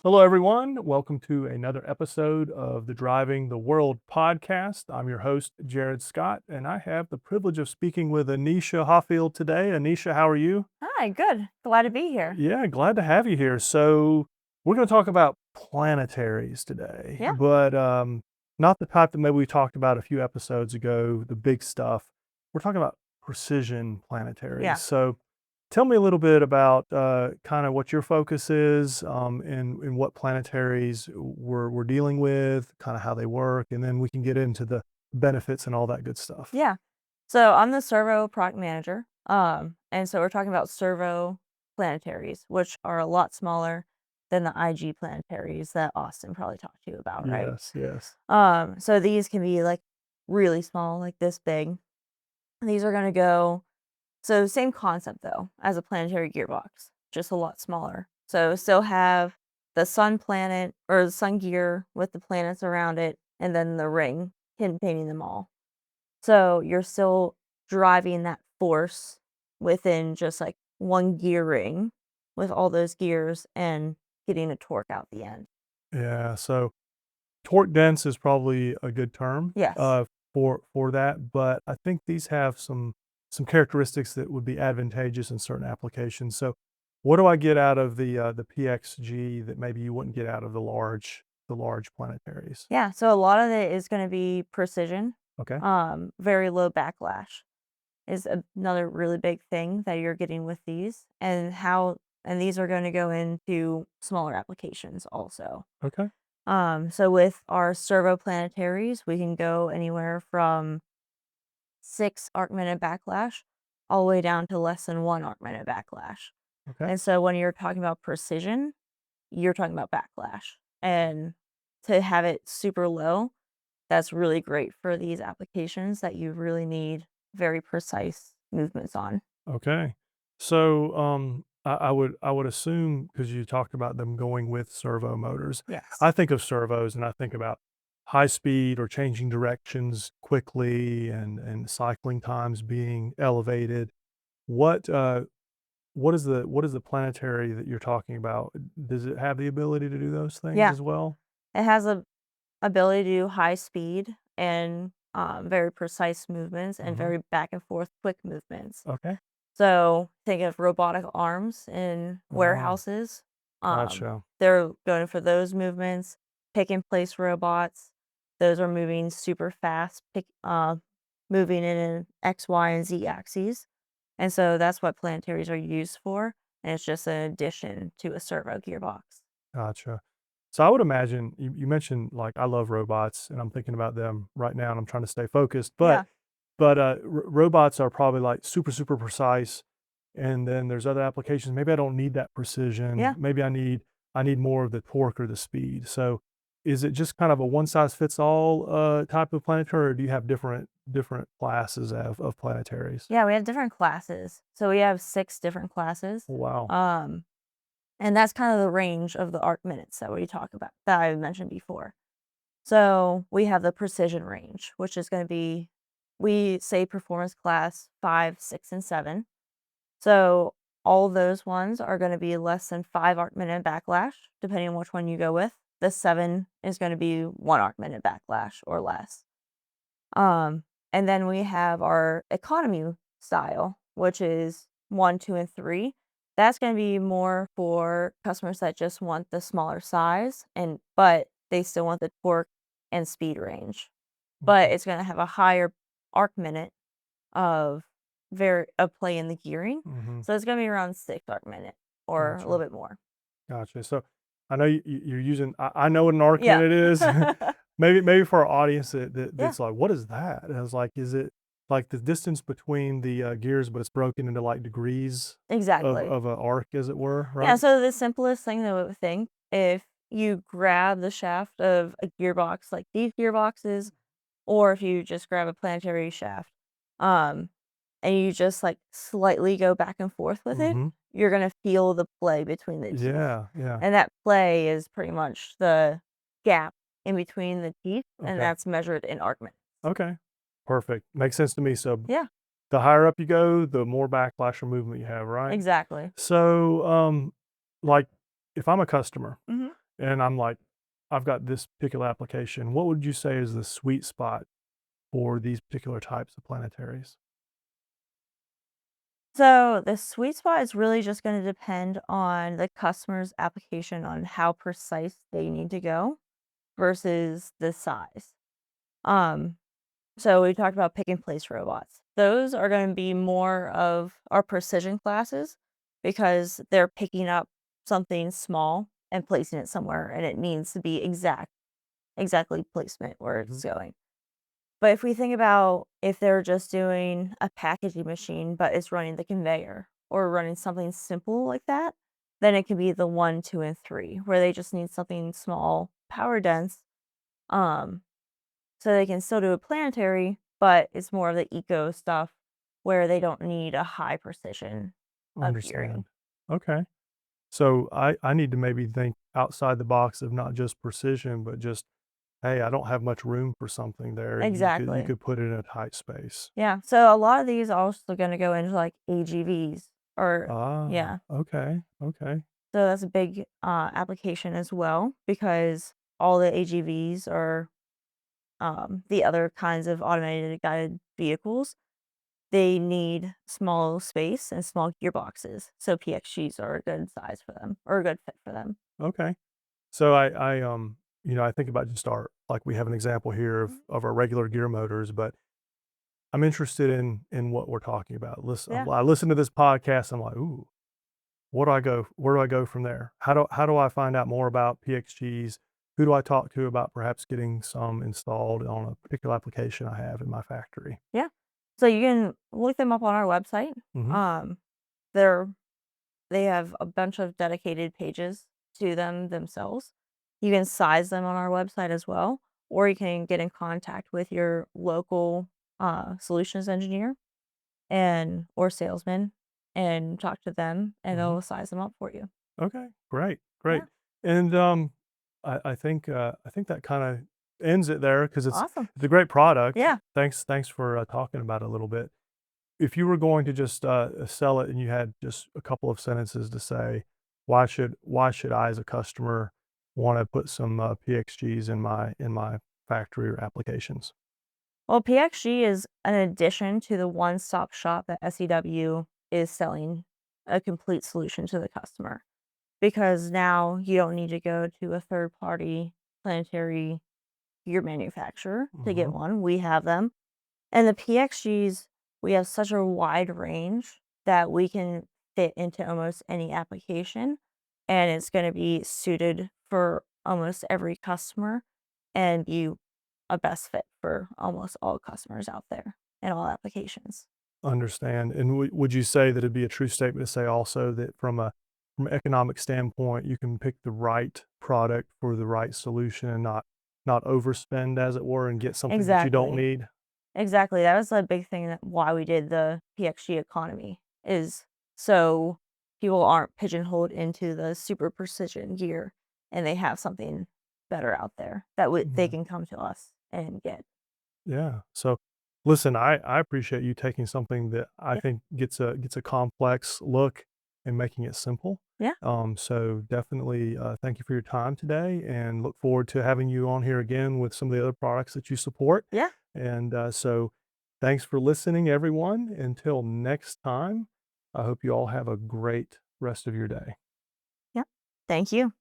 Hello, everyone. Welcome to another episode of the Driving the World podcast. I'm your host, Jared Scott, and I have the privilege of speaking with Anecia Hoffield today. Anecia, how are you? Hi, good. Glad to be here. Yeah, glad to have you here. So, we're going to talk about planetaries today, Yeah. but not the type that maybe we talked about a few episodes ago, the big stuff. We're talking about precision planetaries. Yeah. So, tell me a little bit about kind of what your focus is and what planetaries we're dealing with, kind of how they work, and then we can get into the benefits and all that good stuff. Yeah. So I'm the Servo product manager. And so we're talking about Servo planetaries, which are a lot smaller than the IG planetaries that Austin probably talked to you about, right? Yes, yes. So these can be like really small, like this big. These are gonna go, so same concept though as a planetary gearbox, just a lot smaller. So still have the sun planet or the sun gear with the planets around it, and then the ring containing them all. So you're still driving that force within just like one gear ring with all those gears and getting a torque out the end. Yeah, so torque dense is probably a good term Yes. for that, but I think these have some characteristics that would be advantageous in certain applications. So, what do I get out of the PxG that maybe you wouldn't get out of the large planetaries? Yeah. So a lot of it is going to be precision. Okay. Very low backlash is another really big thing that you're getting with these, and these are going to go into smaller applications also. Okay. So with our servo planetaries, we can go anywhere from 6 arc minute backlash all the way down to less than 1 arc minute backlash. Okay. And so when you're talking about precision, you're talking about backlash. And to have it super low, that's really great for these applications that you really need very precise movements on. Okay. So, I would assume because you talked about them going with servo motors. Yes. I think of servos and I think about high speed or changing directions quickly and cycling times being elevated. What what is the planetary that you're talking about? Does it have the ability to do those things Yeah. as well? It has a ability to do high speed and very precise movements and Hmm. very back and forth quick movements. Okay. So think of robotic arms in Oh, warehouses. gotcha. They're going for those movements. Pick and place robots. Those are moving super fast, moving in an X, Y, and Z axes. And so that's what planetaries are used for. And it's just an addition to a servo gearbox. Gotcha. So I would imagine you mentioned like I love robots and I'm thinking about them right now and I'm trying to stay focused, but Yeah. robots are probably like super precise. And then there's other applications. Maybe I don't need that precision. Yeah. Maybe I need more of the torque or the speed. So is it just kind of a one size fits all type of planetary, or do you have different classes of planetaries? Yeah. We have different classes. So we have 6 different classes. Wow. Um, and that's kind of the range of the arc minutes that we talk about that I mentioned before. So we have the precision range, which is going to be, we say performance class 5, 6, and 7. So all of those ones are going to be less than 5 arc minute backlash, depending on which one you go with. The 7 is going to be 1 arc minute backlash or less. Um, and then we have our economy style, which is 1, 2, and 3. That's going to be more for customers that just want the smaller size, but they still want the torque and speed range. But Okay. it's going to have a higher arc minute of play in the gearing. Hmm. So it's going to be around 6 arc minute or a little Gotcha. bit more. Gotcha. So I know you're using. I know what an arc Yeah. minute is. Maybe for our audience Yeah, that's like, what is that? And I was like, is it like the distance between the gears, but it's broken into like degrees of exactly. of an arc, as it were, Yeah, right? so the simplest thing that we would think, if you grab the shaft of a gearbox like these gearboxes, or if you just grab a planetary shaft, um, and you just like slightly go back and forth with it, Hmm. you're gonna feel the play between the teeth. Yeah. Yeah. And that play is pretty much the gap in between the teeth, and Okay. that's measured in arc minutes. Okay. Perfect. Makes sense to me. So Yeah, the higher up you go, the more backlash or movement you have, right? exactly. So, like, if I'm a customer Mhm. and I'm like, I've got this particular application. What would you say is the sweet spot for these particular types of planetaries? So the sweet spot is really just going to depend on the customer's application on how precise they need to go versus the size. Um, so we talked about pick and place robots. Those are going to be more of our precision classes because they're picking up something small and placing it somewhere, and it needs to be exactly placement where Mhm. it's going. But if we think about if they're just doing a packaging machine, but it's running the conveyor or running something simple like that, then it can be the 1, 2, and 3, where they just need something small, power dense, um, so they can still do a planetary, but it's more of the eco stuff where they don't need a high precision of gearing. Understand. Okay. So I need to maybe think outside the box of not just precision, but just, hey, I don't have much room for something there. You Exactly. could put it in a tight space. Yeah. So a lot of these are also going to go into like AGVs or Ah, yeah. okay, okay. So that's a big application as well because all the AGVs or the other kinds of automated guided vehicles, they need small space and small gearboxes. So PXGs are a good size for them or a good fit for them. Okay. So I think about just our like we have an example here Mhm. of our regular gear motors, but I'm interested in what we're talking about. Yeah. I listen to this podcast. I'm like, ooh, what do I go? Where do I go from there? How do I find out more about PXGs? Who do I talk to about perhaps getting some installed on a particular application I have in my factory? Yeah. So you can look them up on our website. Hmm. Um, they're they have a bunch of dedicated pages to them themselves. You can size them on our website as well, or you can get in contact with your local solutions engineer and or salesman and talk to them and Hmm. they'll size them up for you. Okay, great, great. Yeah. And I think that kind of ends it there because Awesome. it's a great product. Yeah. Thanks for talking about it a little bit. If you were going to just sell it and you had just a couple of sentences to say, why should I as a customer want to put some PXGs in my factory or applications? Well, PXG is an addition to the one-stop shop that SEW is selling a complete solution to the customer because now you don't need to go to a third party planetary gear manufacturer to get Hmm. one. We have them. And the PXGs, we have such a wide range that we can fit into almost any application, and it's gonna be suited for almost every customer and be a best fit for almost all customers out there and all applications. Understand. And would you say that it'd be a true statement to say also that from an economic standpoint, you can pick the right product for the right solution and not overspend, as it were, and get something that you don't Exactly. need? Exactly, that was a big thing that why we did the PXG economy is so people aren't pigeonholed into the super precision gear and they have something better out there that they Yeah. can come to us and get. Yeah. So, listen, I appreciate you taking something that I Yeah, think gets a complex look and making it simple. yeah, So definitely thank you for your time today, and look forward to having you on here again with some of the other products that you support. yeah, And so, thanks for listening, everyone. Until next time, I hope you all have a great rest of your day. yeah. Thank you.